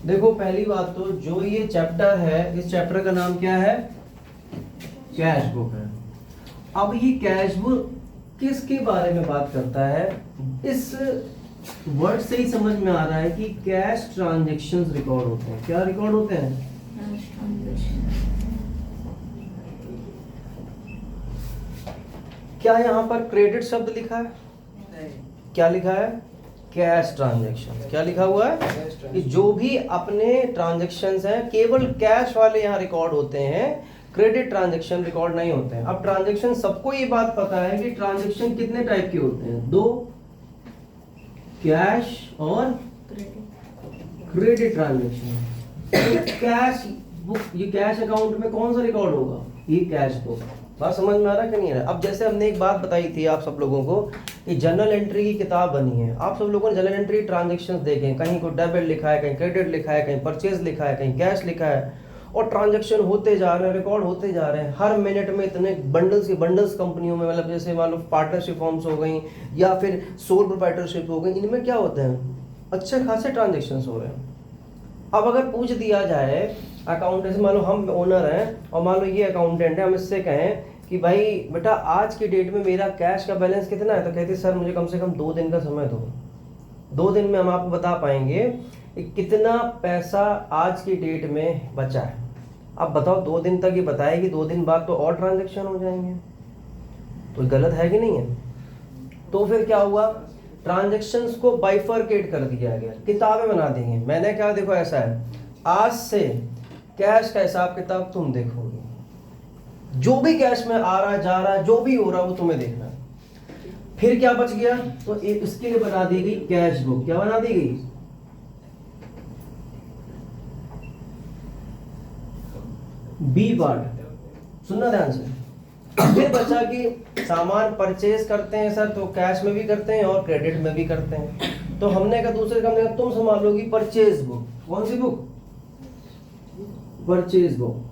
देखो पहली बात तो जो ये चैप्टर है, इस चैप्टर का नाम क्या है? कैश बुक है। अब ये कैश बुक किसके बारे में बात करता है? इस वर्ड से ही समझ में आ रहा है कि कैश ट्रांजैक्शंस रिकॉर्ड होते हैं। क्या रिकॉर्ड होते हैं? क्या यहाँ पर क्रेडिट शब्द लिखा है? नहीं। क्या लिखा है? Cash transaction. क्या लिखा हुआ है? कि जो भी अपने ट्रांजैक्शंस हैं केवल कैश वाले यहाँ रिकॉर्ड होते हैं, क्रेडिट ट्रांजैक्शन रिकॉर्ड नहीं होते हैं। अब ट्रांजैक्शन, सबको ये बात पता है कि ट्रांजैक्शन कितने टाइप के होते हैं? दो, कैश और क्रेडिट ट्रांजैक्शन। कैश बुक, ये कैश अकाउंट में कौन सा रिकॉर्ड होगा? ये कैश बुक। बात समझ में आ रहा है कि नहीं आ रहा? अब जैसे हमने एक बात बताई थी आप सब लोगों को कि जर्नल एंट्री की किताब बनी है। आप सब लोगों ने जर्नल एंट्री ट्रांजैक्शंस देखे, कहीं को डेबिट लिखा है, कहीं क्रेडिट लिखा है, कहीं परचेज लिखा है, कहीं कैश लिखा है, और ट्रांजैक्शन होते जा रहे हैं, रिकॉर्ड होते जा रहे हैं। हर मिनट में इतने बंडल्स के बंडल्स कंपनियों में, मतलब जैसे मान लो पार्टनरशिप फॉर्म्स हो गई या फिर सोल प्रोप्राइटरशिप हो गई, इनमें क्या होते हैं? अच्छे खासे ट्रांजैक्शंस हो रहे हैं। अब अगर पूछ दिया जाए अकाउंटेंट से, मान लो हम ओनर हैं और मान लो ये अकाउंटेंट है, हम इससे कहें कि भाई बेटा आज की डेट में मेरा कैश का बैलेंस कितना है, तो कहते सर मुझे कम से कम 2 दिन का समय दो। 2 दिन में हम आपको बता पाएंगे कि कितना पैसा आज की डेट में बचा है। अब बताओ 2 दिन तक ये बताएगी, 2 दिन बाद तो और ट्रांजैक्शन हो जाएंगे, तो गलत है कि नहीं है? तो फिर क्या हुआ? ट्रांजैक्शंस को बाइफरकेट कर दिया गया, किताबें बना दी हैं। मैंने कहा देखो ऐसा है, आज से कैश का हिसाब किताब तुम देखोगे, जो भी कैश में आ रहा जा रहा, जो भी हो रहा वो तुम्हें देखना है। फिर क्या बच गया? तो इसके लिए बना दी गई कैश बुक। क्या बना दी गई? बी पार्ट, सुनना ध्यान से। फिर बचा कि सामान परचेज करते हैं सर, तो कैश में भी करते हैं और क्रेडिट में भी करते हैं। तो हमने कहा दूसरे कंपनी का तुम संभालोगी परचेज बुक। कौन सी बुक? Purchase book.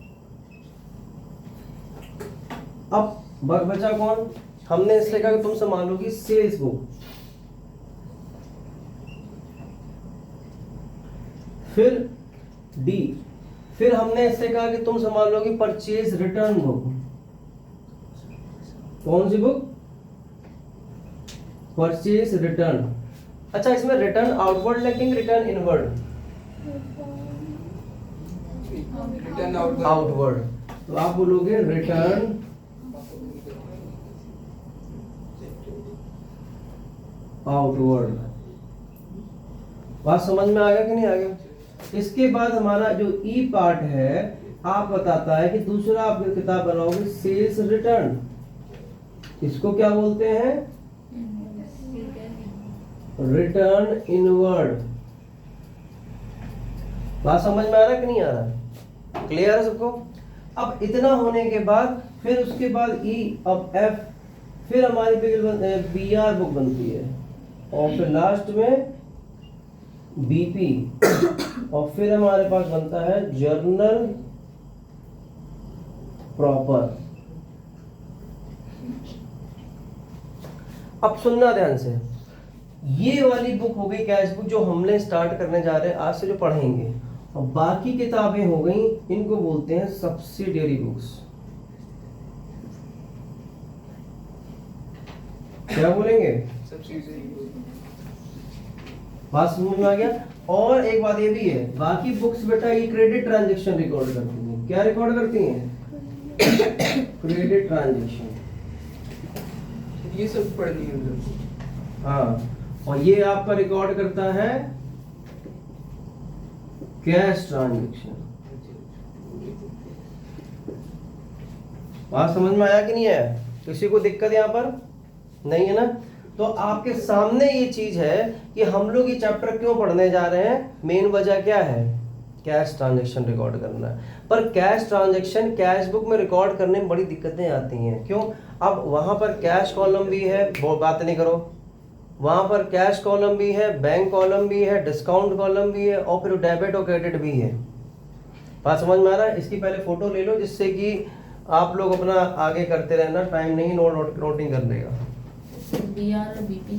अब बचा कौन? हमने इससे कहा कि तुम संभालोगी सेल्स बुक। फिर डी, फिर हमने इससे कहा कि तुम संभालोगी परचेज रिटर्न बुक। कौन सी बुक? Purchase return. अच्छा, इसमें रिटर्न आउटवर्ड लिखेंगे, रिटर्न इनवर्ड? Return outward. तो आप बोलोगे रिटर्न आउटवर्ड। बात समझ में आ गया कि नहीं आ गया? इसके बाद हमारा जो ई पार्ट है आप बताता है कि दूसरा आप किताब बनाओगे सेल्स रिटर्न। इसको क्या बोलते हैं? Return inward. बात समझ में आ रहा है कि नहीं आ रहा? क्लियर है सबको? अब इतना होने के बाद फिर उसके बाद ई, अब एफ, फिर हमारी बी आर बुक बनती है, और फिर लास्ट में बीपी, और फिर हमारे पास बनता है जर्नल प्रॉपर। अब सुनना ध्यान से, ये वाली बुक हो गई कैश बुक जो हमने स्टार्ट करने जा रहे हैं आज से, जो पढ़ेंगे। और बाकी किताबें हो गई, इनको बोलते हैं सब्सिडियरी बुक्स। क्या बोलेंगे? बात समझ में आ गया? और एक बात ये भी है, बाकी बुक्स बेटा ये क्रेडिट ट्रांजैक्शन रिकॉर्ड करती हैं। क्या रिकॉर्ड करती हैं? Credit transaction. ये सब पढ़नी है। हाँ, और ये आपका रिकॉर्ड करता है कैश ट्रांजैक्शन। बात समझ में आया कि नहीं आया? किसी को दिक्कत यहाँ पर नहीं है ना? तो आपके सामने ये चीज है कि हम लोग ये चैप्टर क्यों पढ़ने जा रहे हैं। मेन वजह क्या है? कैश ट्रांजैक्शन रिकॉर्ड करना है। पर कैश ट्रांजैक्शन कैश बुक में रिकॉर्ड करने में बड़ी दिक्कतें आती हैं। क्यों? अब वहां पर कैश कॉलम भी है, वो बात नहीं करो, वहां पर कैश कॉलम भी है, बैंक कॉलम भी है, डिस्काउंट कॉलम भी है, और फिर डेबिट और क्रेडिट भी है। बात समझ में आ रहा है? इसकी पहले फोटो ले लो, जिससे कि आप लोग अपना आगे करते रहना, टाइम नहीं नोटिंग कर लेगा। बीआर और BP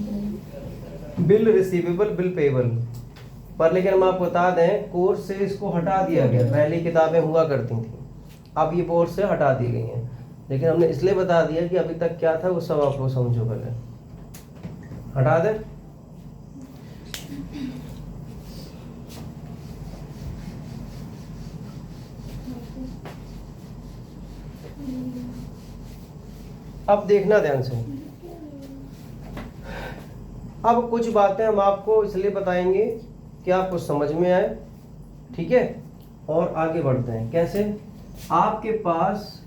bill receivable, bill payable. पर लेकिन हम आपको बता दें कोर्स से इसको हटा दिया गया, पहले किताबें हुआ करती थी, अब ये बोर्ड से हटा दी गई हैं, लेकिन हमने इसलिए बता दिया कि अभी तक क्या था वो सब आप लोग समझो पहले। हटा दें। अब देखना ध्यान से, अब कुछ बातें हम आपको इसलिए बताएंगे कि आपको समझ में आए, ठीक है। और आगे बढ़ते हैं। कैसे? आपके पास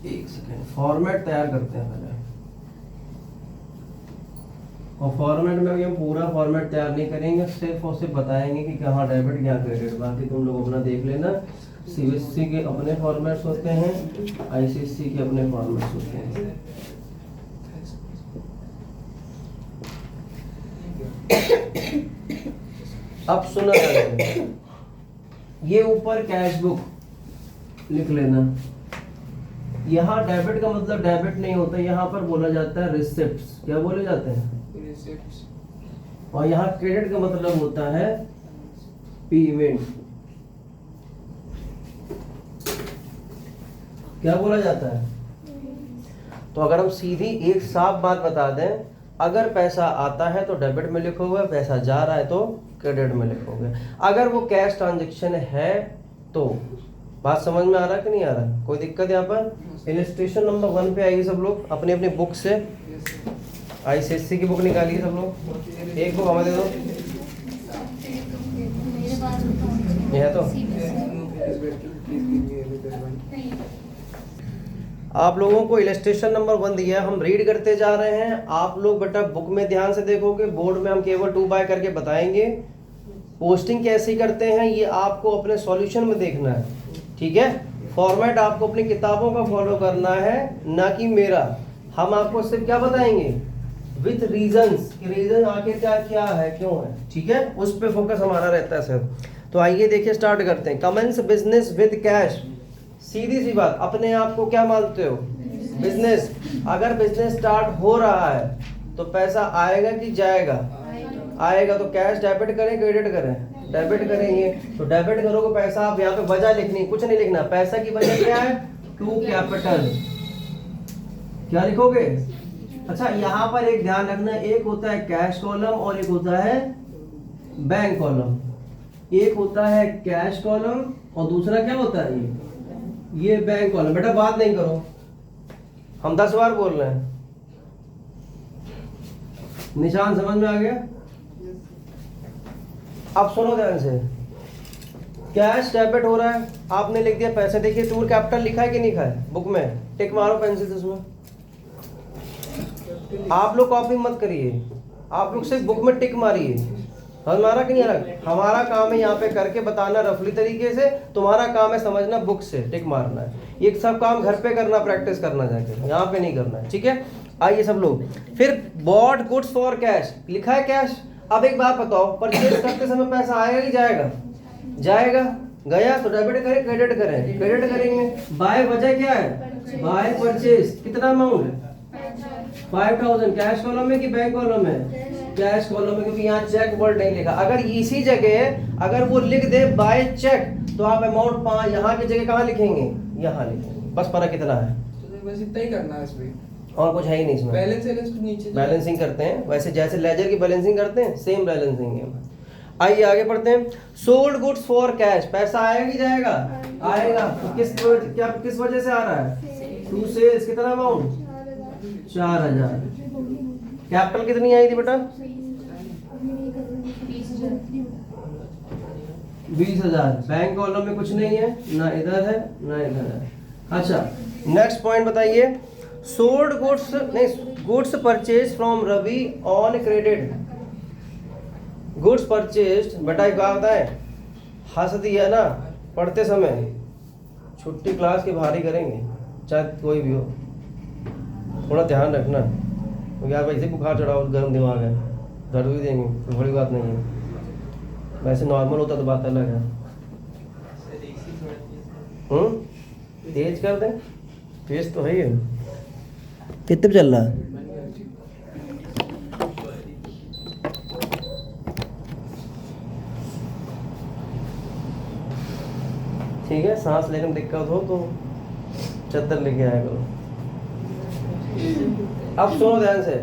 एक सेकेंड फॉर्मेट तैयार करते हैं पहले, और फॉर्मेट में हम पूरा फॉर्मेट तैयार नहीं करेंगे, सिर्फ और सिर्फ बताएंगे कि कहाँ डेबिट क्या क्रेडिट, बाकी तुम लोग अपना देख लेना। सीबीएसई के अपने फॉर्मेट्स होते हैं, आईसीएसई के अपने फॉर्मेट्स होते हैं। अब सुना जाए, ये ऊपर कैश बुक लिख लेना। यहाँ डेबिट का मतलब डेबिट नहीं होता, यहाँ पर बोला जाता है रिसिप्ट्स। क्या बोले जाते हैं? और यहाँ क्रेडिट का मतलब होता है पेमेंट। क्या बोला जाता है? तो अगर हम सीधी एक साफ बात बता दें, अगर पैसा आता है तो डेबिट में लिखोगे, पैसा जा रहा है तो क्रेडिट में लिखोगे। अगर वो कैश ट्रांजैक्शन है तो बात समझ में आ रहा है कि नहीं आ रहा? कोई दिक्कत यहाँ पर? इलस्ट्रेशन नंबर 1 पे आइए सब लोग अपनी अपनी बुक से। आईसीएसई की बुक निकालिए सब लोग, एक बुक हमें दे दो। ये है तो आप लोगों को इलस्ट्रेशन नंबर 1 दिया है, हम रीड करते जा रहे हैं। आप लोग बेटा बुक में ध्यान से देखोगे, बोर्ड में हम केवल 2 बाय करके बताएंगे। पोस्टिंग कैसे करते हैं ये आपको अपने सॉल्यूशन में देखना है, ठीक है। फॉर्मेट आपको अपनी किताबों का फॉलो करना है, ना कि मेरा। हम आपको सिर्फ क्या बताएंगे, विथ रीजंस, कि रीजन आखिर क्या क्या है, क्यों है, ठीक है, उस पे फोकस हमारा रहता है सर। तो आइए देखिए स्टार्ट करते हैं। Commence business with cash. सीधी सी बात, अपने आप को क्या मानते हो? बिजनेस। अगर बिजनेस स्टार्ट हो रहा है तो पैसा आएगा कि जाएगा? आएगा। तो कैश डेबिट करें क्रेडिट करें? डेबिट करेंगे। तो डेबिट करोगे पैसा, आप यहाँ पे वजह लिखनी, कुछ नहीं लिखना। पैसा की वजह क्या है? To capital. क्या लिखोगे? अच्छा यहाँ पर एक ध्यान रखना, एक होता है कैश कॉलम और एक होता है बैंक कॉलम। एक होता है कैश कॉलम और दूसरा क्या होता है? ये बैंक कॉलम। बेटा बात नहीं करो, हम 10 बार बोल रहे हैं। निशान समझ में आ गया? अब सुनो ध्यान से, कैश डेबिट हो रहा है, आपने लिख दिया पैसे। देखिए टूर कैपिटल लिखा है कि नहीं लिखा है बुक में? टिक मारो पेंसिल से उसमें। आप लोग कॉपी मत करिए, आप लोग सिर्फ बुक में टिक मारिए। हमारा कि नहीं आ रहा? हमारा काम है यहाँ पे करके बताना रफली तरीके से, तुम्हारा काम है समझना, बुक से टिक मारना है। ये सब काम घर पे करना, प्रैक्टिस करना जाके, यहाँ पे नहीं करना है, ठीक है। आइए सब लोग, फिर बॉट गुड्स फॉर कैश लिखा है कैश। अब एक बात बताओ, परचेज करते समय पैसा आएगा कि जाएगा? जाएगा। गया तो डेबिट करें क्रेडिट करें? क्रेडिट करेंगे। बाय वजह क्या है? By purchase. कितना अमाउंट? 5000। कैश कॉलम में कि बैंक कॉलम में? कैश कॉलम में, क्योंकि यहाँ चेक वर्ड नहीं लिखा। अगर इसी जगह अगर वो लिख दे बाय चेक, तो आप अमाउंट 5 यहाँ की जगह कहाँ लिखेंगे? यहाँ लिखेंगे। बस फर्क कितना है? तो बस इतना ही करना है इसमें, और कुछ है ही नहीं इसमें। बैलेंस नीचे बैलेंसिंग करते हैं, वैसे जैसे लेजर की बैलेंसिंग करते हैं, सेम बैलेंसिंग है। आइए आगे पढ़ते हैं। Sold goods for cash. पैसा आएगा कि जाएगा? आएगा। तो किस वजह से आ रहा है? To sales. कितना अमाउंट? 4000। कैपिटल कितनी आई थी बेटा? 20,000। बैंक कॉलम में कुछ नहीं है, ना इधर है ना इधर है। अच्छा नेक्स्ट पॉइंट बताइए। सोल्ड गुड्स नहीं, goods purchase from Ravi on credit. Goods purchased, बेटा क्या होता है? हंस दिया ना पढ़ते समय, छुट्टी क्लास की भारी करेंगे, चाहे कोई भी हो। थोड़ा ध्यान रखना, क्योंकि यार वैसे बुखार चढ़ाओ, गर्म दिमाग है, दर्द भी देंगे, तो बड़ी बात नहीं है। वैसे नॉर्मल होता तो बात अलग है। तेज कर दें? तेज तो है ही। कितने पे चल रहा है? ठीक है, सांस लेने में दिक्कत हो तो चद्दर लेके आया करो। अब सुनो ध्यान से,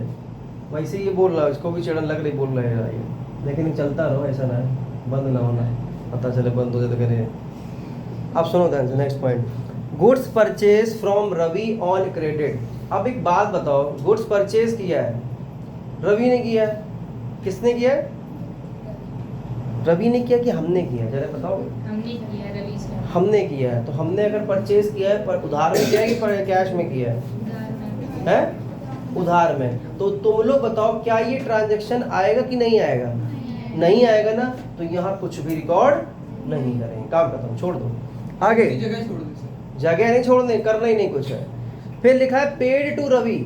वैसे ये बोल रहा है, इसको भी चिड़न लग रही बोल रहे हैं ये, लेकिन चलता रहो, ऐसा ना है बंद ना होना, पता चले बंद हो जाए तो करे। अब सुनो ध्यान से, next point, goods purchase from Ravi on credit. अब एक बात बताओ, गुड्स परचेज किया है रवि ने किया है, किसने किया है? रवि ने किया कि हमने किया, जरा बताओ। हमने किया रवि से। हमने किया है, तो हमने अगर परचेज किया है पर उधार में किया है कि कैश में किया है? है उधार में। तो तुम लोग बताओ क्या ये ट्रांजैक्शन आएगा कि नहीं आएगा? नहीं आएगा ना, तो यहाँ कुछ भी रिकॉर्ड नहीं करेंगे, काम खत्म, छोड़ दो। आगे जगह छोड़ दे सर। जगह नहीं छोड़ने, करना ही नहीं कुछ है। फिर लिखा है पेड टू रवि।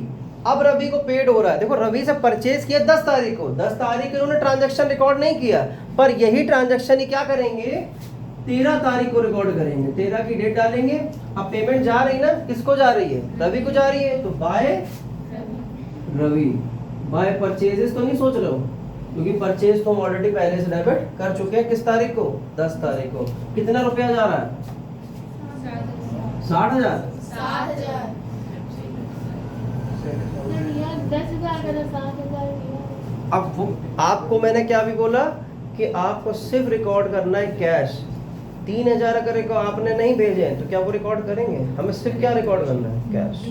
अब रवि को पेड हो रहा है, देखो रवि से परचेज किया 10 तारीख को, 10 तारीख को उन्होंने ट्रांजैक्शन रिकॉर्ड नहीं किया, पर यही ट्रांजैक्शन ही क्या करेंगे, 13 तारीख को रिकॉर्ड करेंगे, 13 की डेट डालेंगे। अब पेमेंट जा रही ना, किसको जा रही है? रवि को जा रही है, तो बाय रवि। बाय परचेजेस तो नहीं सोच रहे हो, क्योंकि परचेज तो हम ऑलरेडी पहले से डेबिट कर चुके हैं। किस तारीख को? 10 तारीख को। कितना रुपया जा रहा है? 60,000। 7,000 10,000 का 7,000। अब वो आपको मैंने क्या भी बोला कि आपको सिर्फ रिकॉर्ड करना है कैश। 3,000 अगर आपने नहीं भेजे हैं तो क्या वो रिकॉर्ड करेंगे? हमें सिर्फ क्या रिकॉर्ड करना है? कैश।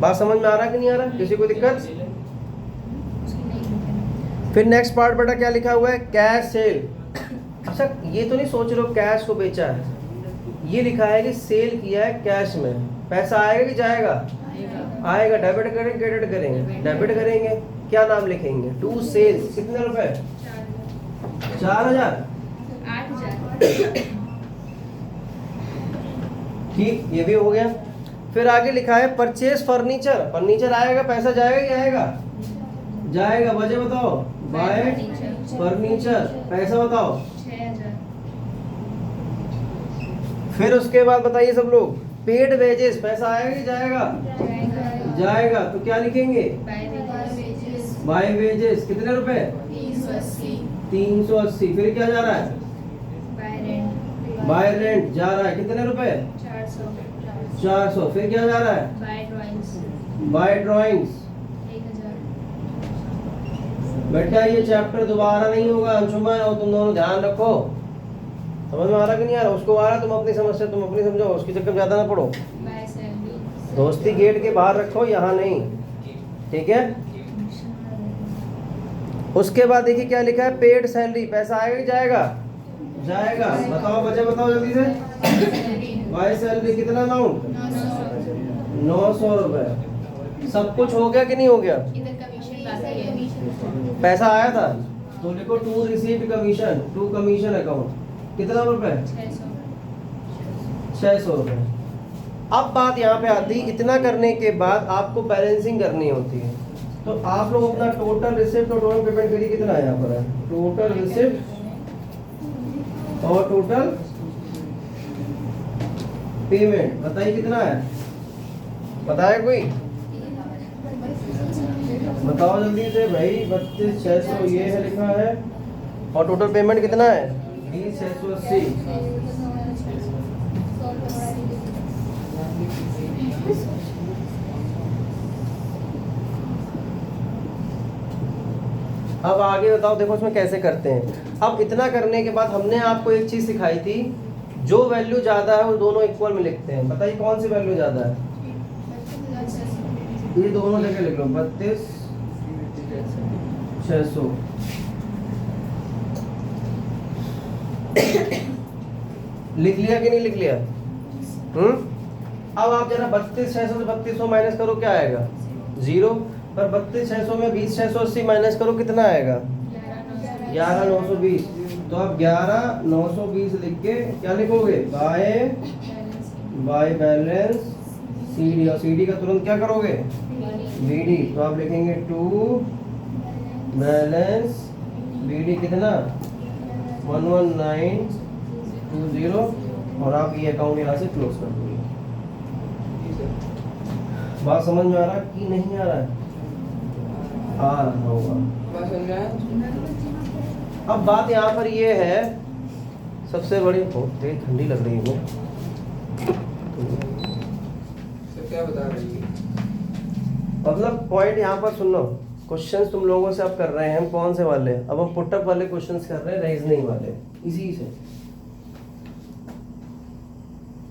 बात समझ में आ रहा कि नहीं आ रहा? किसी को दिक्कत? फिर नेक्स्ट पार्ट बेटा क्या लिखा हुआ है? Cash cell. अच्छा ये तो नहीं सोच रहे हो कैश को बेचा है, ये लिखा है कि सेल किया है कैश में। पैसा आएगा कि जाएगा? आएगा। डेबिट करेंगे क्रेडिट करेंगे? डेबिट करेंगे। क्या नाम लिखेंगे? To sales. कितने रुपए? 4,000। 8,000। ठीक, ये भी हो गया। फिर आगे लिखा है परचेज फर्नीचर। फर्नीचर आएगा, पैसा जाएगा कि आएगा? जाएगा। वजह बताओ। Bye furniture. पैसा बताओ। 6,000। फिर उसके बाद बताइए सब लोग, पेड वेजेस। पैसा आएगा कि जाएगा? जाएगा। तो क्या लिखेंगे? By wages. कितने रुपए? 380। फिर क्या जा रहा है? बाय रेंट जा रहा है। कितने रुपए? 400। फिर क्या जा रहा है? By drawings. 1,000। बेटा ये चैप्टर दोबारा नहीं होगा अंशुमन, और तुम दोनों ध्यान रखो। समझ में आ रहा कि नहीं आ रहा? उसको आ रहा, तुम अपनी समस्या तुम अपनी समझो, उसकी चक्कर ज्यादा ना पड़ो। By salary. दोस्ती गेट के बाहर रखो, यहाँ नहीं, ठीक है? उसके बाद देखिए क्या लिखा है? Paid salary. पैसा आएगा कि जाएगा? जाएगा। बताओ बच्चे, बताओ जल्दी से। बाय सैलरी कितना अमाउंट? 900 रुपए। सब कुछ हो गया कि नहीं हो गया? इधर कमीशन बाकी है। पैसा आया था तो लिखो to received commission, to commission account. कितना रुपए? 600 रुपए। अब बात यहाँ पे आती है, इतना करने के बाद आपको बैलेंसिंग करनी होती है। तो आप लोग अपना टोटल रिसिप्ट और टोटल पेमेंट करिए। कितना है यहाँ पर? है टोटल रिसिप्ट और टोटल पेमेंट। बताइए कितना है? बताया कोई? बताओ जल्दी से भाई। 32,600 ये है लिखा है, और टोटल पेमेंट कितना है? 20,680। अब आगे बताओ, देखो इसमें कैसे करते हैं। अब इतना करने के बाद हमने आपको एक चीज सिखाई थी, जो वैल्यू ज्यादा है वो दोनों इक्वल में लिखते हैं। बताइए कौन सी वैल्यू ज्यादा है? ये दोनों जगह लिख लो, 32,600। लिख लिया कि नहीं लिख लिया? अब आप जरा 32,600 से 3200 माइनस करो, क्या आएगा? 0। पर 32,600 में 20,680 माइनस करो, कितना आएगा? 11,920। तो आप 11,920 लिख के क्या लिखोगे? बाय बैलेंस CD, और CD का तुरंत क्या करोगे? BD। तो आप लिखेंगे टू बैलेंस BD कितना? 11920, और आप ये अकाउंट यहाँ से क्लोज कर दोगे। बात समझ में आ रहा कि नहीं आ रहा है? आ रहा होगा। बात समझ में आया? अब बात यहाँ पर ये है, सबसे बड़ी बहुत तेज ठंडी लग रही है। क्या बता रही है? मतलब पॉइंट यहाँ पर सुन लो, क्वेश्चंस तुम लोगों से अब कर रहे हैं हम कौन से वाले, अब हम पुटअप वाले क्वेश्चंस कर रहे हैं, रीजनिंग वाले। इसी से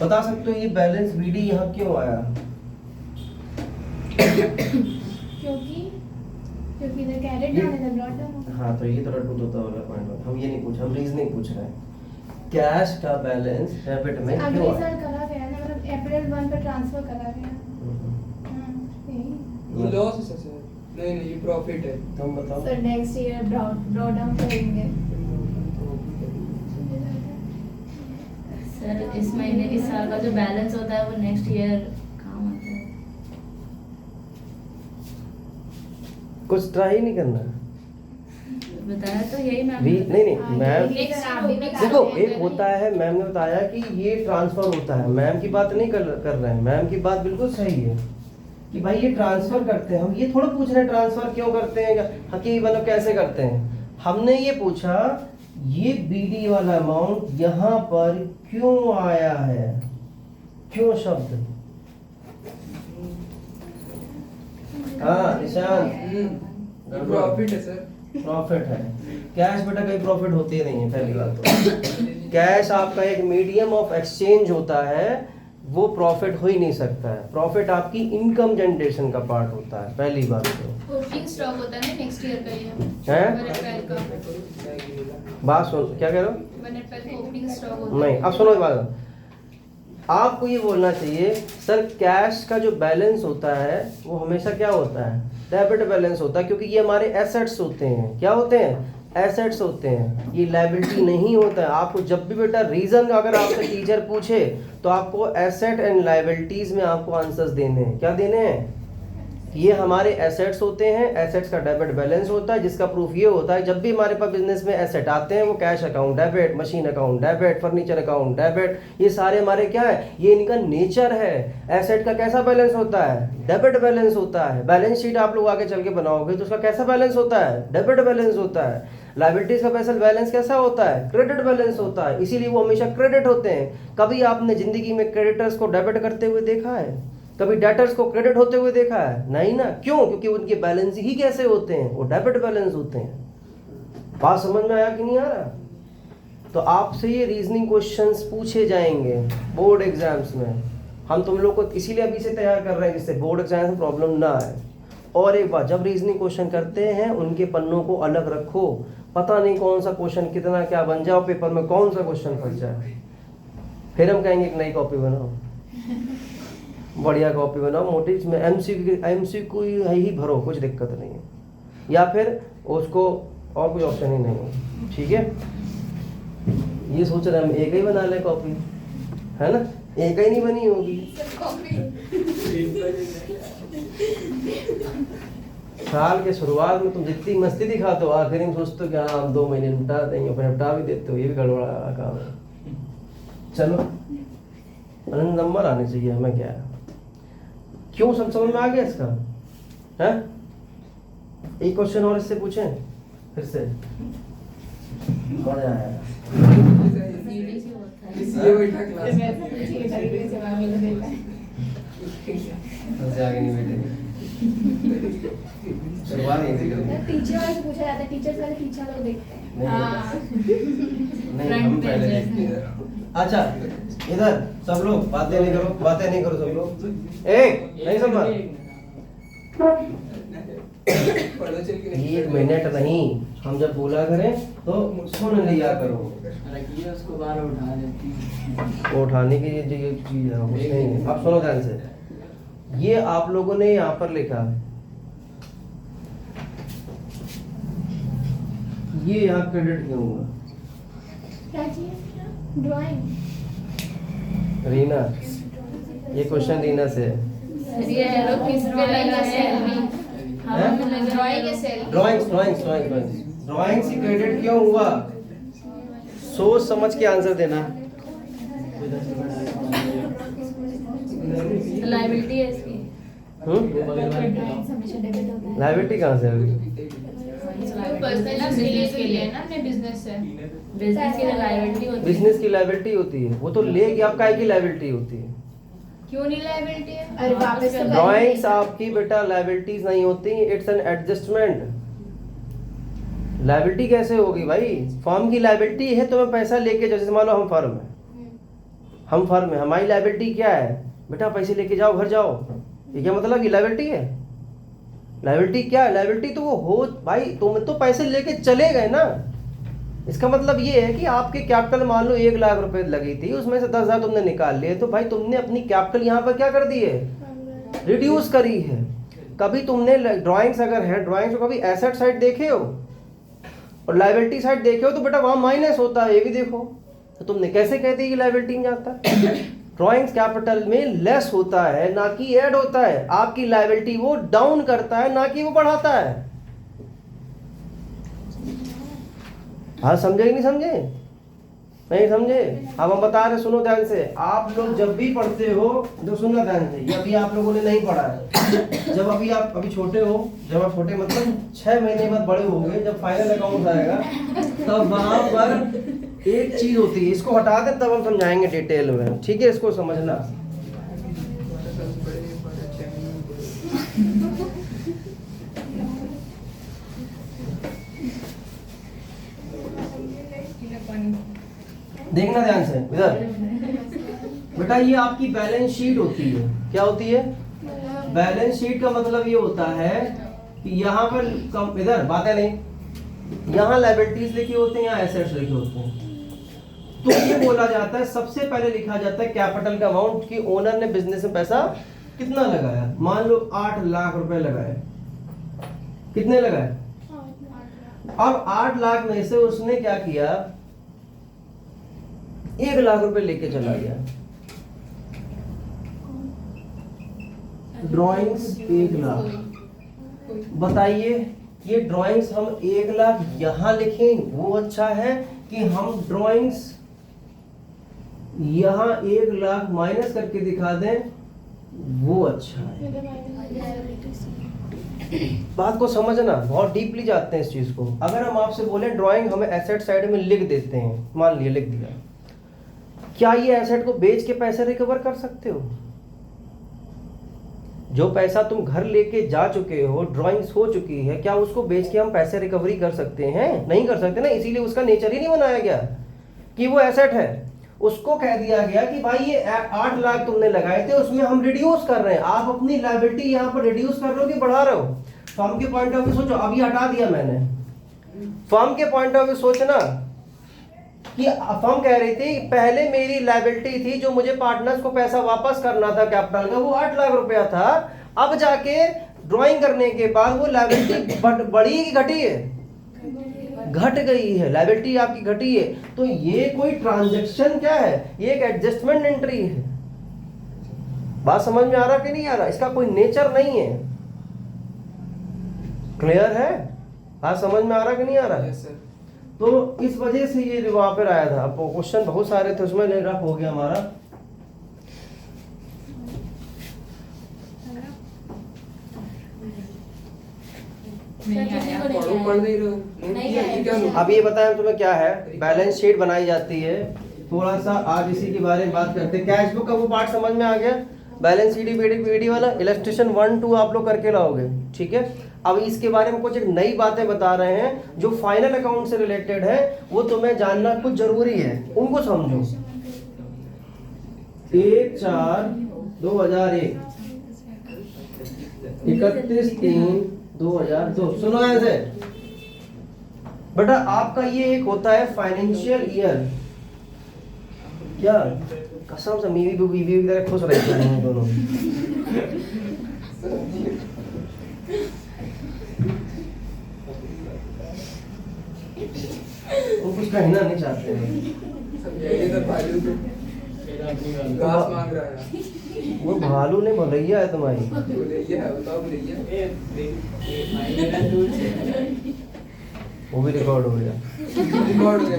बता सकते हो ये बैलेंस बीडी यहाँ क्यों आया? क्योंकि the carrot down and the brought down. हाँ, तो ये तो रट्टू तोता वाला पॉइंट, हम ये नहीं पूछ, हम रीजनिंग पूछ रहे हैं। कैश का बैलेंस डेबिट में क्यों अगले आया? साल करा गया ना, मतलब अप्रैल 1 पे ट्रांसफर करा गया। यही। ये लॉस है सर। नहीं नहीं, ये प्रॉफिट है। तुम बताओ। Sir next year draw down करेंगे। सर इस महीने इस साल का जो बैलेंस होता है वो नेक्स्ट ईयर काम आता है। कुछ ट्राई नहीं करना। बताया तो यही मैम। नहीं मैम, Next देखो एक होता है, मैम ने बताया कि ये ट्रांसफर होता है, मैम की बात नहीं कर रहे हैं, मैम की बात बिल्कुल सही है कि भाई ये ट्रांसफर करते हैं, हम ये थोड़ा पूछ रहे हैं ट्रांसफर क्यों करते हैं, हकीकी मतलब कैसे करते हैं। हमने ये पूछा ये बीडी वाला अमाउंट यहाँ पर क्यों आया है, क्यों शब्द। हाँ निशांत, प्रॉफिट है सर। प्रॉफिट है। कैश बेटा कहीं प्रॉफिट होती नहीं है, पहली बात तो। कैश आपका एक मीडियम ऑफ एक्सचेंज होता है, वो प्रॉफिट हो ही नहीं सकता है। प्रॉफिट आपकी इनकम जनरेशन का पार्ट होता है, पहली बात तो। ओपनिंग स्टॉक होता है ना नेक्स्ट ईयर का ये। हैं? 1 अप्रैल का। बात सुन, क्या कह रहे हो? 1 अप्रैल को ओपनिंग स्टॉक होता है। नहीं, अब सुनो बात, आपको ये बोलना चाहिए सर कैश का जो बैलेंस होता है वो हमेशा क्या होता है, डेबिट बैलेंस होता है, क्योंकि ये हमारे एसेट्स होते हैं। क्या होते हैं? एसेट्स होते हैं, ये लायबिलिटी नहीं होता है। आपको जब भी बेटा रीजन अगर आपसे टीचर पूछे तो आपको एसेट एंड लायबिलिटीज में आपको आंसर्स देने हैं। क्या देने हैं? ये हमारे एसेट्स होते हैं, एसेट्स का डेबिट बैलेंस होता है, जिसका प्रूफ ये होता है जब भी हमारे पास बिजनेस में एसेट आते हैं वो cash account debit, machine account debit, furniture account debit, ये सारे हमारे क्या है, ये इनका नेचर है। एसेट का कैसा बैलेंस होता है? डेबिट बैलेंस होता है। बैलेंस शीट आप लोग आगे चल के बनाओगे तो उसका कैसा बैलेंस होता है? डेबिट बैलेंस होता है। लायबिलिटीज का पैसा बैलेंस कैसा होता है? क्रेडिट बैलेंस होता है, इसीलिए वो हमेशा क्रेडिट होते हैं। कभी आपने जिंदगी में क्रेडिटर्स को डेबिट करते हुए देखा है? कभी डेटर्स को क्रेडिट होते हुए देखा है? नहीं ना। क्यों? क्योंकि उनके बैलेंस ही कैसे होते हैं, वो डेबिट बैलेंस होते हैं। बात समझ में आया कि नहीं आ रहा? तो आपसे ये रीजनिंग क्वेश्चंस पूछे जाएंगे बोर्ड एग्जाम्स में। हम तुम लोग को इसीलिए अभी से तैयार कर रहे हैं जिससे बोर्ड एग्जाम में प्रॉब्लम ना आए। और एक बात, जब रीजनिंग क्वेश्चन करते हैं उनके पन्नों को अलग रखो, पता नहीं कौन सा क्वेश्चन कितना क्या बन जाओ पेपर में, कौन सा क्वेश्चन फंस जाए, फिर हम कहेंगे एक नई कॉपी बनाओ, बढ़िया कॉपी बनाओ, मोटी में एमसीक्यू ही भरो, कुछ दिक्कत नहीं है, या फिर उसको और कोई ऑप्शन ही नहीं है। ठीक है, ये सोच रहे हम एक ही बना लें कॉपी, है ना, एक ही नहीं बनी होगी। साल के शुरुआत में तुम जितनी मस्ती दिखाते हो आखिर में सोचते हो कि हाँ हम 2 महीने निपटा देंगे, फिर निपटा भी देते हो, ये भी गड़बड़ा काम है। चलो नंबर आने चाहिए हमें, क्या है क्यों, सब समझ में आ गया इसका? है एक क्वेश्चन और इससे पूछें फिर से, मजा आया। ईडीसी होता है। ये बैठा क्लास में। सबसे आगे नहीं बैठेंगे, शुरुआत यहीं से करेंगे। टीचर वाले से पूछा जाता है, टीचर्स वाले टीचर लोग देखते हैं। नहीं, नहीं हम Front पहले benches देखते हैं। अच्छा इधर सब लोग बातें नहीं करो, बातें नहीं करो सब लोग, एक नहीं सब पढ़ो चल के। 1 मिनट नहीं, हम जब बोला करें तो सुन लिया करो। रखिए उसको बाहर उठा देती है। वो उठाने की ये चीज है, कुछ नहीं है। अब सुनो ध्यान से, ये आप लोगों ने यहाँ पर लिखा, ये यहाँ क्रेडिट क्यों हुआ? क्या चाहिए? ड्राइंग। रीना, ये क्वेश्चन रीना से है। सर ये एरो किस पे लगा है अभी? हवा में लगा ड्राइंग है। है सेल। ड्राइंग्स की क्रेडिट क्यों हुआ? सोच समझ के आंसर देना। लायबिलिटी है इसकी। लायबिलिटी कहाँ से होगी? पर्सनल बिजनेस के लिए ना, अपने बिजनेस से, बिजनेस की लायबिलिटी होती है। बिजनेस की लायबिलिटी होती है, वो तो ले कि आपका की लायबिलिटी होती है। क्यों नहीं लायबिलिटी है? अरे वापस तो ड्राइंग्स आपकी बेटा लायबिलिटीज नहीं होती, इट्स एन एडजस्टमेंट। लायबिलिटी कैसे होगी भाई? फर्म की लायबिलिटी है तुम्हें पैसा लेके, जैसे मान लो हम फर्म है, हमारी लायबिलिटी क्या है बेटा? पैसे लेके जाओ, घर जाओ। ये क्या मतलब? ये लायबिलिटी है? लायबिलिटी क्या है? लायबिलिटी तो वो हो भाई, तुम तो पैसे लेके चले गए ना। इसका मतलब ये है कि आपके कैपिटल मान लो 1 लाख रुपए लगी थी, उसमें से 10,000 तुमने निकाल लिए, तो भाई तुमने अपनी कैपिटल यहाँ पर क्या कर दी है? रिड्यूस करी है। कभी तुमने ड्राइंग्स अगर है, ड्राइंग्स को कभी एसेट साइड देखे हो और लायबिलिटी साइड देखे हो तो बेटा वहाँ माइनस होता है, ये भी देखो। तो तुमने कैसे कह दी कि लायबिलिटी में जाता है? ड्राइंग्स कैपिटल में लेस होता है ना कि ऐड होता है। आपकी लायबिलिटी वो डाउन करता है ना कि वो बढ़ाता है। हाँ, समझे कि नहीं समझे? नहीं समझे? अब हम बता रहे, सुनो ध्यान से। आप लोग जब भी पढ़ते हो तो सुनना ध्यान से, ये अभी आप लोगों ने नहीं पढ़ा है। जब अभी आप अभी छोटे हो, जब आप छोटे मतलब 6 महीने बाद बड़े होंगे, जब फाइनल अकाउंट आएगा तब वहां पर एक चीज होती है, इसको हटा दे तब हम समझाएंगे डिटेल में, ठीक है? इसको समझना। देखना ध्यान से इधर बेटा, ये आपकी बैलेंस शीट होती है। क्या होती है? बैलेंस शीट का मतलब ये होता है कि यहाँ पर इधर बातें नहीं, यहाँ लायबिलिटीज लिखी होती हैं, यहाँ एसेट्स लिखे होते हैं। तो ये बोला जाता है, सबसे पहले लिखा जाता है कैपिटल का अमाउंट कि ओनर ने बिजनेस में पैसा कितना लगाया। मान लो 8 लाख रुपए लगाए। कितने लगाए? अब 8 लाख में से उसने क्या किया? 1 लाख रुपए लेके चला गया। ड्राइंग्स 1 लाख। बताइए, ये ड्राइंग्स हम 1 लाख यहां लिखें वो अच्छा है कि हम ड्राइंग्स यहां 1 लाख माइनस करके दिखा दें वो अच्छा है? बात को समझना, बहुत डीपली जाते हैं इस चीज को। अगर हम आपसे बोले ड्राइंग हमें एसेट साइड में लिख देते हैं, मान लिया लिख दिया, क्या ये एसेट को बेच के पैसे रिकवर कर सकते हो? जो पैसा तुम घर लेके जा चुके हो, ड्राइंग्स हो चुकी है, क्या उसको बेच के हम पैसे रिकवरी कर सकते हैं? नहीं कर सकते ना। इसीलिए उसका नेचर ही नहीं बनाया गया कि वो एसेट है। उसको कह दिया गया कि भाई ये 8 लाख तुमने लगाए थे, उसमें हम रिड्यूस कर रहे हैं। आप अपनी लायबिलिटी यहाँ पर रिड्यूस कर रहे हो कि बढ़ा रहे हो? फर्म के पॉइंट ऑफ व्यू सोचो। अभी हटा दिया मैंने। फर्म के पॉइंट ऑफ व्यू सोचना कि फर्म कह रही थी पहले मेरी लायबिलिटी थी जो मुझे पार्टनर्स को पैसा वापस करना था कैपिटल का, वो 8 लाख रुपया था। अब जाके ड्राइंग करने के बाद वो लायबिलिटी बढ़ी कि घटी है? घट गई है। लायबिलिटी आपकी घटी है। तो ये कोई ट्रांजैक्शन क्या है? ये एक एडजस्टमेंट एंट्री है। बात समझ में आ रहा कि नहीं आ रहा? इसका कोई नेचर नहीं है। क्लियर है? बात समझ में आ रहा कि नहीं आ रहा? Yes sir. तो इस वजह से ये वहां पर आया था। अब क्वेश्चन बहुत सारे थे, उसमें रफ हो गया हमारा। पढ़ नहीं रहे हो? ये क्या लो? अब ये बताएं तुम्हें क्या है? बैलेंस शीट बनाई जाती है। थोड़ा सा आज इसी के बारे में बात करते हैं। कैश बुक का वो पार्ट समझ में आ गया? बैलेंस शीट पीडी वाला इलस्ट्रेशन 1 2 आप लोग करके लाओगे, ठीक है? अब इसके बारे में कुछ एक नई बातें बता रहे हैं जो फाइनल अकाउंट से रिलेटेड है, वो तुम्हें जानना कुछ जरूरी है, उनको समझो। 1/4/2001 31/3/2002। सुनो ऐसे बेटा, आपका ये एक होता है फाइनेंशियल ईयर। क्या कसम से बीवी की तरह खुश रहते हैं दोनों। वो कुछ कहना नहीं चाहते हैं। ये तो भालू तो घास मांग रहा है। वो भालू ने भलैया है तुम्हारी। बोलिए है, बताओ बोलिए। वो भी रिकॉर्ड हो गया। रिकॉर्ड हो गया।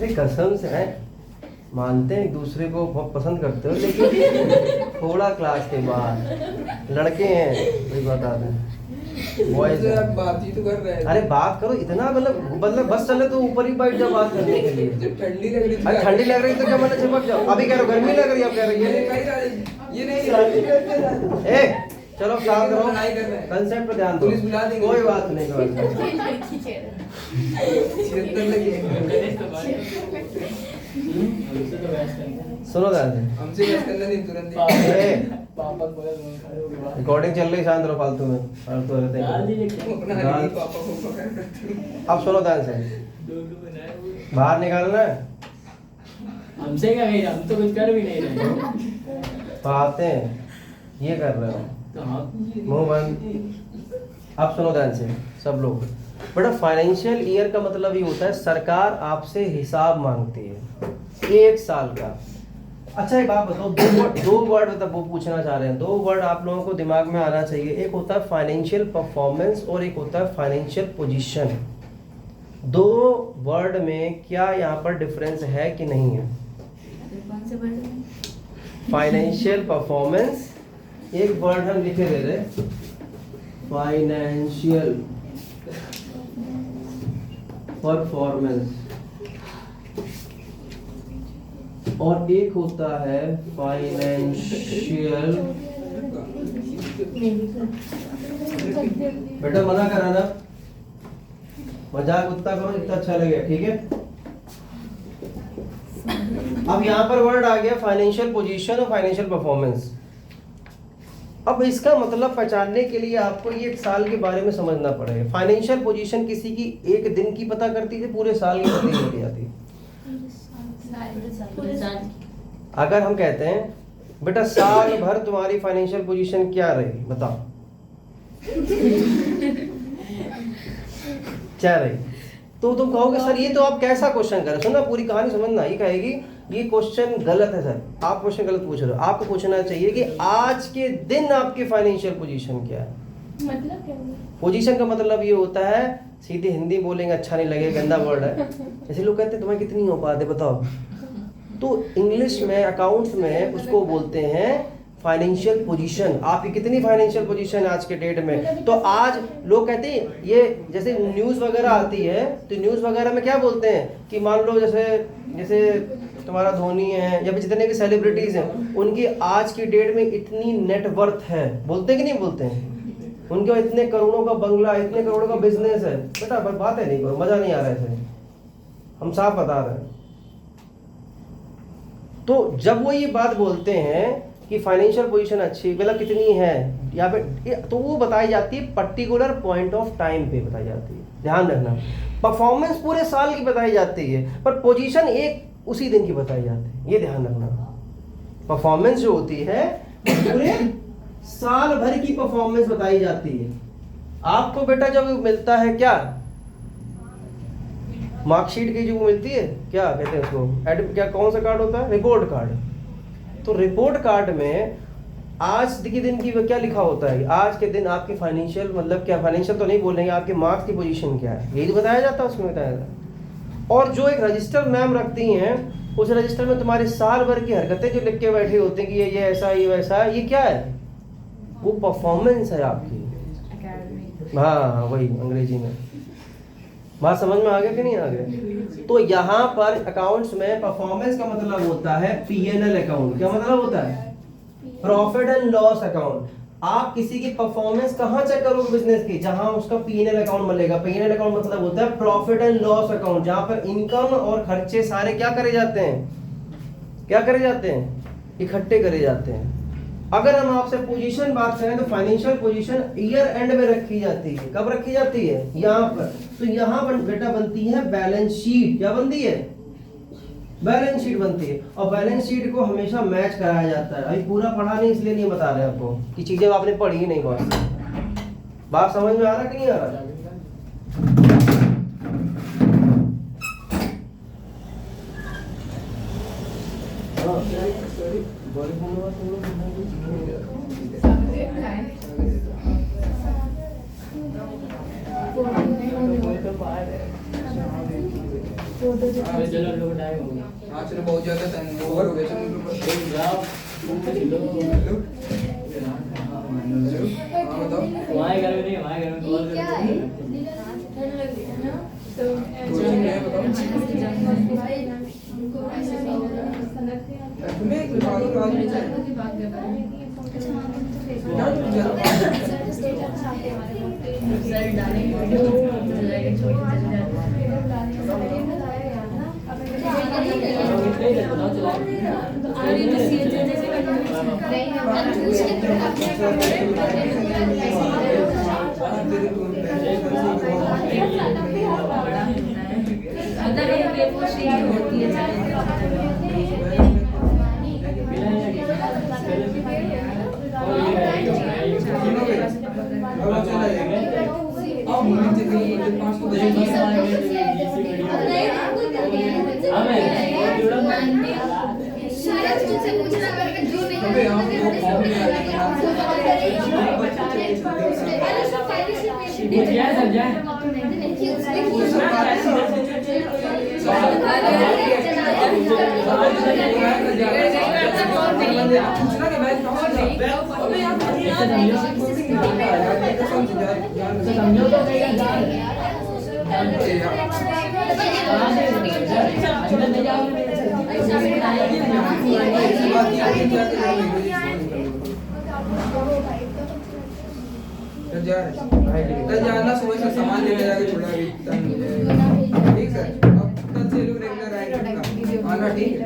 कसम से है, मानते हैं एक दूसरे को बहुत पसंद करते हो, लेकिन थोड़ा क्लास के बाद लड़के हैं, वही बता दें। बॉयज आप बात ही तो कर रहे हैं। अरे बात करो इतना, मतलब बस चले तो ऊपर ही बैठ जाओ बात करने के लिए। जब ठंडी लग रही थी। अरे ठंडी लग रही तो क्या मतलब चिपक जाओ। अभी कह रहे हो गर्मी लग रही है, अब कह रही ये है नहीं ए चलो शांत रहो, लड़ाई कर रहे हैं। कंसेप्ट पे ध्यान दो। पुलिस बुला देंगे। कोई बात नहीं, कोई बात नहीं। छिहत्तर लगी है। सुनो ध्यान से, हमसे बस करना नहीं तुरंत ए, पापा को बोला तुम खड़े हो के बाहर। रिकॉर्डिंग चल रही, शांत रहो, फालतू में फालतू रहते हैं। अपना हरी पापा को पकड़ कर। अब सुनो ध्यान से, बाहर निकालना है, हमसे क्या कही, हम तो कुछ कर भी नहीं रहे। बातें हैं ये कर रहे हो, तो हम मुंह बंद। अब सुनो ध्यान से सब लोग, बेटा फाइनेंशियल ईयर का मतलब ये होता है सरकार आपसे हिसाब मांगती है 1 साल का। अच्छा एक बात बताओ, दो वर्ड मतलब वो पूछना चाह रहे हैं, 2 वर्ड आप लोगों को दिमाग में आना चाहिए। एक होता है फाइनेंशियल परफॉर्मेंस और एक होता है फाइनेंशियल पोजीशन। 2 वर्ड में क्या यहाँ पर डिफरेंस है कि नहीं है? कौन से वर्ड में? फाइनेंशियल परफॉर्मेंस, एक वर्ड हम लिखे दे रहे, फाइनेंशियल परफॉर्मेंस, और एक होता है फाइनेंशियल। बेटा मना कराना, मजाक उतना करो जितना अच्छा लगे, ठीक है। अब यहाँ पर वर्ड आ गया फाइनेंशियल पोजीशन और फाइनेंशियल परफॉर्मेंस। अब इसका मतलब पहचानने के लिए आपको ये 1 साल के बारे में समझना पड़ेगा। फाइनेंशियल पोजीशन किसी की 1 दिन की पता करती थी, पूरे साल की पता नहीं जाती। पूरे साल। अगर हम कहते हैं बेटा साल भर तुम्हारी फाइनेंशियल पोजीशन क्या रही, बताओ क्या रही, तो तुम कहोगे सर ये तो आप कैसा क्वेश्चन कर रहे हो। सुनना पूरी कहानी समझना। ये कहेगी ये क्वेश्चन गलत है सर, आप क्वेश्चन गलत पूछ रहे हो। आपको पूछना चाहिए कि आज के दिन आपकी फाइनेंशियल पोजीशन क्या है। मतलब क्या हुआ? पोजीशन का मतलब ये होता है, सीधे हिंदी बोलेंगे अच्छा नहीं लगेगा, गंदा वर्ड है। जैसे लोग कहते हैं तुम्हें कितनी औकात है बताओ, तो इंग्लिश में अकाउंट्स में उसको बोलते हैं फाइनेंशियल पोजीशन। आपकी कितनी फाइनेंशियल पोजीशन है आज के डेट में। तो आज लोग कहते हैं ये, जैसे न्यूज़ वगैरह आती है तो न्यूज़ वगैरह में क्या बोलते हैं कि मान लो जैसे तुम्हारा धोनी है या फिर जितने भी सेलिब्रिटीज़ हैं उनकी आज की डेट में इतनी नेटवर्थ है, बोलते कि नहीं बोलते हैं, उनके इतने करोड़ों का बंगला, इतने करोड़ों का बिजनेस है। बेटा बात है नहीं करो, मज़ा नहीं आ रहा है, हम साफ बता रहे हैं। तो जब वो ये बात बोलते हैं कि फाइनेंशियल पोजीशन अच्छी, मतलब कितनी है यहाँ पे, तो वो बताई जाती है पर्टिकुलर पॉइंट ऑफ टाइम पे बताई जाती है, ध्यान रखना। परफॉर्मेंस पूरे साल की बताई जाती है, पर पोजीशन एक उसी दिन की बताई जाती है, ये ध्यान रखना। परफॉर्मेंस जो होती है पूरे साल भर की परफॉर्मेंस बताई जाती है। आपको बेटा जब मिलता है क्या, मार्कशीट की जो मिलती है, क्या कहते हैं उसको, क्या कौन सा कार्ड होता है, रिपोर्ट कार्ड। तो रिपोर्ट कार्ड में आज के दिन की क्या लिखा होता है, आज के दिन आपकी फाइनेंशियल, मतलब क्या फाइनेंशियल तो नहीं बोलेंगे, आपके मार्क्स की पोजीशन क्या है, यही तो बताया जाता है उसमें, बताया जाता है। और जो एक रजिस्टर मैम रखती हैं, उस रजिस्टर में तुम्हारे साल भर की हरकतें जो लिख के बैठे होते हैं कि ये ऐसा, ये वैसा, ये क्या है, वो परफॉर्मेंस है आपकी। हाँ वही अंग्रेजी में। बात समझ में आ गया कि नहीं आ गया? तो यहाँ पर अकाउंट्स में परफॉर्मेंस का मतलब होता है P&L अकाउंट। क्या मतलब होता है? Profit and loss account. आप किसी की परफॉर्मेंस कहाँ चेक करोगे बिजनेस की, जहां उसका P&L अकाउंट मिलेगा। P&L अकाउंट मतलब होता है प्रॉफिट एंड लॉस अकाउंट, जहां पर इनकम और खर्चे सारे क्या करे जाते हैं, क्या करे जाते हैं, इकट्ठे करे जाते हैं। अगर हम आपसे पोजीशन बात करें तो फाइनेंशियल पोजीशन ईयर एंड में रखी जाती है। कब रखी जाती है? यहाँ पर। तो यहाँ पर बेटा बनती है बैलेंस शीट। क्या बनती है? बैलेंस शीट बनती है। और बैलेंस शीट को हमेशा मैच कराया जाता है। अभी पूरा पढ़ा नहीं इसलिए नहीं बता रहे आपको कि चीजें आपने पढ़ी ही नहीं। बात समझ में आ रहा कि नहीं आ रहा? चलो लोग टाइम हो गया। हाँ चलो बहुत ज्यादा टाइम ओवर हो गया, चलो जाओ। हाँ बताओ। हमारे घर में नहीं, हमारे घर में कॉल क्या है? ठंड लग रही है ना तो कोचिंग है बताओ। तुम्हें दिमाग में बात नहीं है। की बात कर रहा है क्या तुम जरा रिजल्ट डालेंगे वीडियो चल जाएगा छोटी चल जाएगी बताओ चला आगे तो सीए जैसे कंफ्यूज के बड़ा होता है अगर ये पोस्ट होती है अब चला जाएगा। अब मुझे कहीं 5 बजे अबे आप वो फॉर्म में सब जाए पूछना कि मैं कहाँ जा अबे समझो तो नहीं जाना सुबह से सामान लेने जाके छोड़ा ठीक सर अब कल से लोग रेगुलर आएंगे आना ठीक है।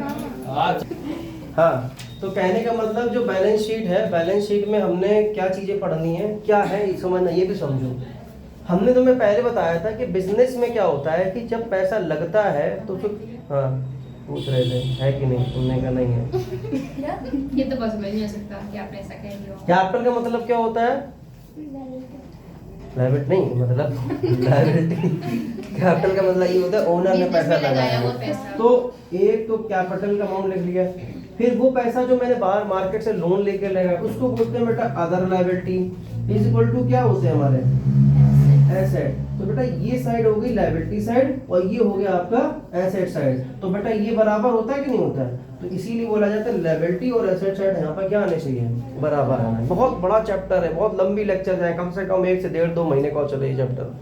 हाँ, तो कहने का मतलब जो बैलेंस शीट है, बैलेंस शीट में हमने क्या चीजें पढ़नी है, क्या है ये समझना, ये भी समझो। हमने तुम्हें पहले बताया था कि बिजनेस में क्या होता है कि जब पैसा लगता है तो फिर हाँ पूछ रहे थे है कि नहीं, तुमने कहा नहीं है। ये तो पॉसिबल नहीं हो सकता कि आपने ऐसा कह दिया हो। कैपिटल का मतलब क्या होता है? लायबिलिटी नहीं, मतलब लायबिलिटी। कैपिटल का मतलब ये होता है ओनर ने पैसा लगाया वो है। पैसा। तो एक तो कैपिटल का अमाउंट लिख लिया, फिर वो पैसा जो मैंने बाहर मार्केट से लोन लेके लगाया उसको बोलते हैं बेटा other liability is equal to क्या होते हैं हमारे एसेट। तो बेटा ये साइड हो गई लायबिलिटी साइड और ये हो गया आपका एसेट साइड। तो बेटा ये बराबर होता है कि नहीं होता है? तो इसीलिए बोला जाता है लायबिलिटी और एसेट साइड यहाँ पर क्या आने चाहिए, बराबर आना है। बहुत बड़ा चैप्टर है, बहुत लंबी लेक्चर है, कम से कम 1 से 1.5-2 महीने का चले ये चैप्टर।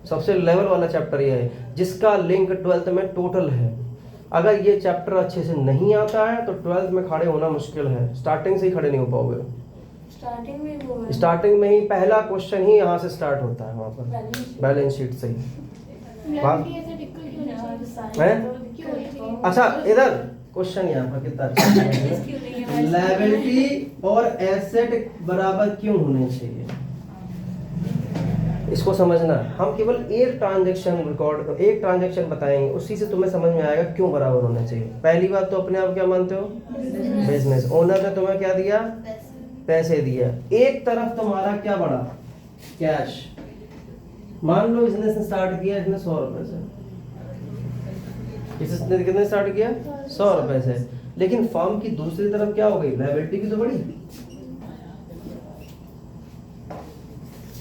सबसे लेवल वाला चैप्टर ये है जिसका लिंक 12th में टोटल है। अगर ये चैप्टर अच्छे से नहीं आता है तो 12th में खड़े होना मुश्किल है, स्टार्टिंग से ही खड़े नहीं हो पाओगे। स्टार्टिंग में ही पहला क्वेश्चन ही यहाँ से स्टार्ट होता है, वहाँ पर बैलेंस शीट से ही। अच्छा इधर क्वेश्चन यहाँ पर कितना अच्छा, लायबिलिटी और एसेट बराबर क्यों होने चाहिए, इसको समझना। हम केवल एक ट्रांजैक्शन रिकॉर्ड, एक ट्रांजैक्शन बताएंगे, उसी से तुम्हें समझ में आएगा क्यों बराबर होना चाहिए। पहली बात तो अपने आप क्या मानते हो, बिजनेस। ओनर ने तुम्हें क्या दिया, पैसे दिया। एक तरफ तुम्हारा क्या बढ़ा, कैश। मान लो बिजनेस ने स्टार्ट किया इसने 100 रुपए से, इसने कितने स्टार्ट किया 100 रुपए से, लेकिन फर्म की दूसरी तरफ क्या हो गई, लायबिलिटी भी तो बढ़ी।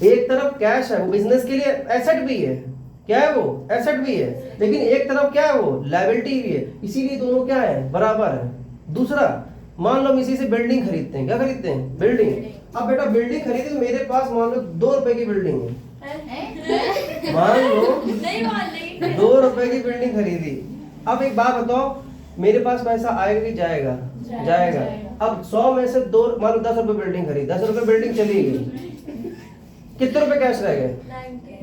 एक तरफ कैश है, वो बिजनेस के लिए एसेट भी है, क्या है वो, एसेट भी है, लेकिन एक तरफ क्या है, वो लायबिलिटी भी है, इसीलिए दोनों क्या है, बराबर है। दूसरा, मान लो हम इसी से बिल्डिंग खरीदते हैं, क्या खरीदते हैं, बिल्डिंग। अब बेटा बिल्डिंग खरीदी तो मेरे पास मान लो 2 रुपए की बिल्डिंग है, मान लो 2 रुपए की बिल्डिंग खरीदी। अब एक बात बताओ, मेरे पास पैसा आएगा कि जाएगा, जाएगा। अब 100 में से 2, मान लो 10 रुपए बिल्डिंग खरीदी, 10 रुपए बिल्डिंग चली गई, कितने रुपए कैश रह गए,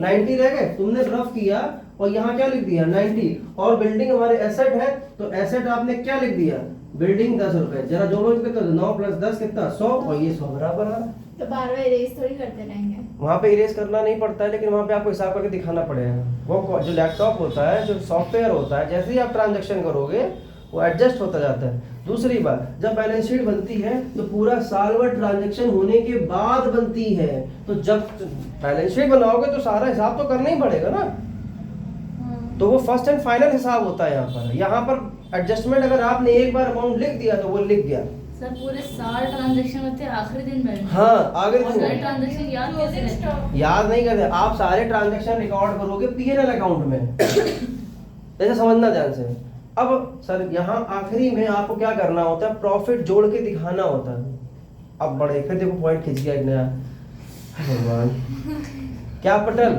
90 रह गए। तुमने रफ किया और यहाँ क्या लिख दिया 90, और बिल्डिंग हमारे एसेट है तो एसेट आपने क्या लिख दिया, बिल्डिंग 10 रुपए। जरा जोड़ो कितना, 9 + 10 कितना 100, और ये 100 बराबर आ रहा है। तो बार-बार इरेज थोड़ी करते रहेंगे। वहाँ पे इरेज करना नहीं पड़ता है, लेकिन वहाँ पे आपको हिसाब करके दिखाना पड़ेगा। वो जो लैपटॉप होता है, जो सॉफ्टवेयर होता है, जैसे ही आप ट्रांजैक्शन करोगे वो एडजस्ट होता जाता है। दूसरी बात, जब बैलेंस शीट बनती है तो पूरा साल भर ट्रांजैक्शन होने के बाद बनती है। तो जब बैलेंस शीट बनाओगे तो सारा हिसाब तो करना ही पड़ेगा ना, तो वो फर्स्ट एंड फाइनल हिसाब होता है। यहाँ पर एडजस्टमेंट अगर आपने एक बार अमाउंट लिख दिया तो वो लिख गया। सर पूरे साल ट्रांजैक्शन होते हैं, आखिरी दिन बैलेंस। हाँ, आगे सारे ट्रांजैक्शन याद कैसे रहते हैं? याद नहीं करते आप, सारे ट्रांजैक्शन रिकॉर्ड करोगे P&L अकाउंट में। जैसे समझना ध्यान से। अब सर यहाँ आखिरी में आपको क्या करना होता है, प्रॉफिट जोड़ के दिखाना होता है। अब बढ़े, फिर देखो पॉइंट खिंच गया एक नया। भगवान क्या पटल,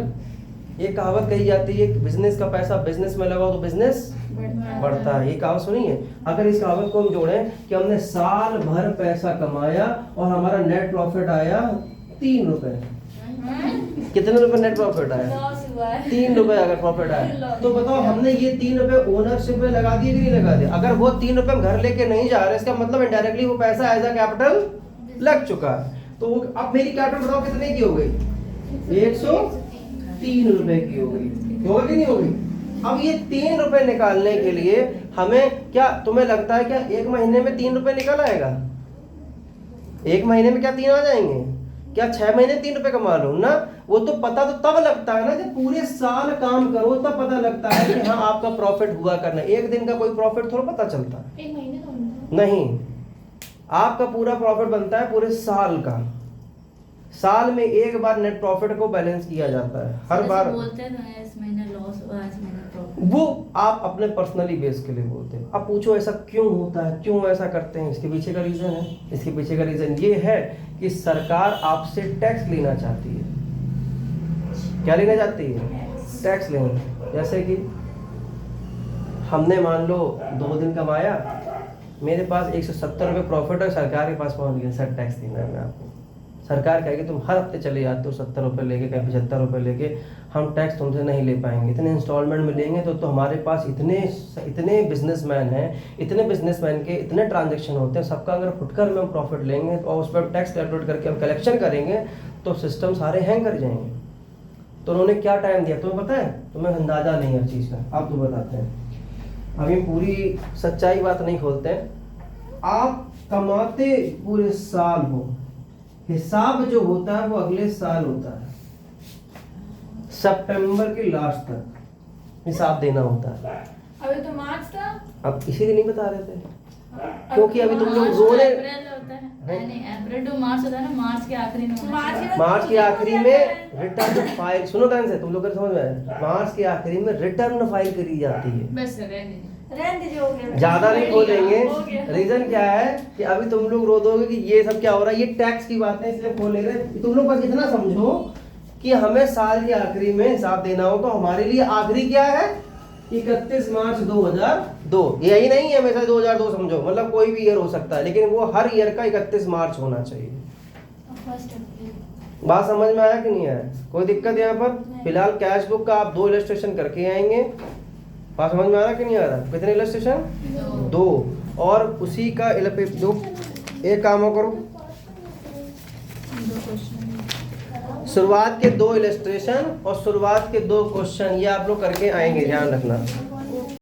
ये कहावत कही जाती है कि बिजनेस का पैसा बिजनेस में लगाओ तो बिजनेस बढ़ता है। ये कहावत सुनी है? अगर इस कहावत को हम जोड़ें कि हमने साल भर पैसा कमाया और हमारा नेट प्रॉफिट आया 3 रुपए, कितने रुपए नेट प्रॉफिट आया? लॉस हुआ है 3 रुपए अगर प्रॉफिट आया, तो बताओ हमने ये 3 रुपए ओनरशिप में लगा दिए कि नहीं लगा दिए? अगर वो 3 रुपए हम घर लेके नहीं जा रहे, इसका मतलब इनडायरेक्टली वो पैसा एज अ कैपिटल लग चुका है। तो वो अब मेरी कैपिटल बताओ कितने की हो गई? 103 रुपए की हो गई, होगा कि नहीं होगी? अब ये 3 रुपए निकालने के लिए हमें क्या, तुम्हें लगता है क्या 1 महीने में 3 रुपए निकल आएगा? 1 महीने में क्या 3 आ जाएंगे? क्या 6 महीने 3 रुपए कमा लो ना? वो तो पता तो तब लगता है ना जब पूरे साल काम करो, तब पता लगता है कि हाँ आपका प्रॉफिट हुआ करना। एक दिन का कोई प्रॉफिट थोड़ा पता चलता है, 1 महीने का बनता नहीं। आपका पूरा प्रॉफिट बनता है पूरे साल का। साल में एक बार नेट प्रॉफिट को बैलेंस किया जाता है, हर बार बोलते हैं इस महीने लॉस हुआ, इस महीने प्रॉफिट। वो आप अपने पर्सनली बेस के लिए बोलते हैं। अब पूछो ऐसा क्यों होता है, क्यों ऐसा करते हैं? इसके पीछे का रीजन है, इसके पीछे का रीजन ये है कि सरकार आपसे टैक्स लेना चाहती है। क्या लेना चाहती है? टैक्स लेना। जैसे कि हमने मान लो 2 दिन कमाया, मेरे पास 170 रुपये प्रॉफिट है, सरकार के पास पहुंच गया, सर टैक्स देना है मैं आपको। सरकार कहेगी तुम हर हफ्ते चले जाते हो 70 रुपये लेके, कहीं 75 रुपये लेके, हम टैक्स तुमसे नहीं ले पाएंगे, इतने इंस्टॉलमेंट में लेंगे तो हमारे पास इतने बिजनेसमैन हैं, इतने बिजनेसमैन के इतने ट्रांजेक्शन होते हैं, सबका अगर फुटकर में हम प्रॉफिट लेंगे और उस पर टैक्स कैलकुलेट करके हम कलेक्शन करेंगे तो सिस्टम सारे हैंग कर जाएंगे। तो उन्होंने क्या टाइम दिया तुम्हें पता है? तुम्हें अंदाजा नहीं है हर चीज़ का, आप तो बताते हैं। अभी पूरी सच्चाई बात नहीं खोलते हैं। आप कमाते पूरे साल हो, हिसाब जो होता है वो अगले साल होता है, सितंबर के लास्ट तक हिसाब देना होता है। अभी तो मार्च था, अब इसीलिए नहीं बता रहे थे क्योंकि अभी तुम लोग रो रहे। अप्रैल होता है, नहीं अप्रैल टू मार्च होता है ना, मार्च के आखिरी में मार्च के आखिरी में रिटर्न फाइल, सुनो ध्यान से, तुम लोग को समझ में आया? मार्च के आखिरी में रिटर्न फाइल करी जाती है। बस रहने दीजिए, ज्यादा नहीं खोलेंगे। रीजन क्या है कि अभी तुम लोग रो दोगे कि ये सब क्या हो रहा है, ये टैक्स की बातें इसलिए खोल ले रहे। तुम लोग बस इतना समझो कि हमें साल के आखिरी में हिसाब देना हो, तो हमारे लिए आखिरी क्या है? 31 मार्च 2002। यही नहीं है हमेशा 2002 समझो, मतलब कोई भी ईयर हो सकता है, लेकिन वो हर ईयर का 31 मार्च होना चाहिए। बात समझ में आया कि नहीं आया? कोई दिक्कत यहाँ पर? फिलहाल कैश बुक का आप 2 इलस्ट्रेशन करके आएंगे। बात समझ में आ रहा कि नहीं आ रहा? कितने इलस्ट्रेशन? 2। और उसी का जो एक काम करो, शुरुआत के 2 इलस्ट्रेशन और शुरुआत के 2 क्वेश्चन, ये आप लोग करके आएंगे, ध्यान रखना।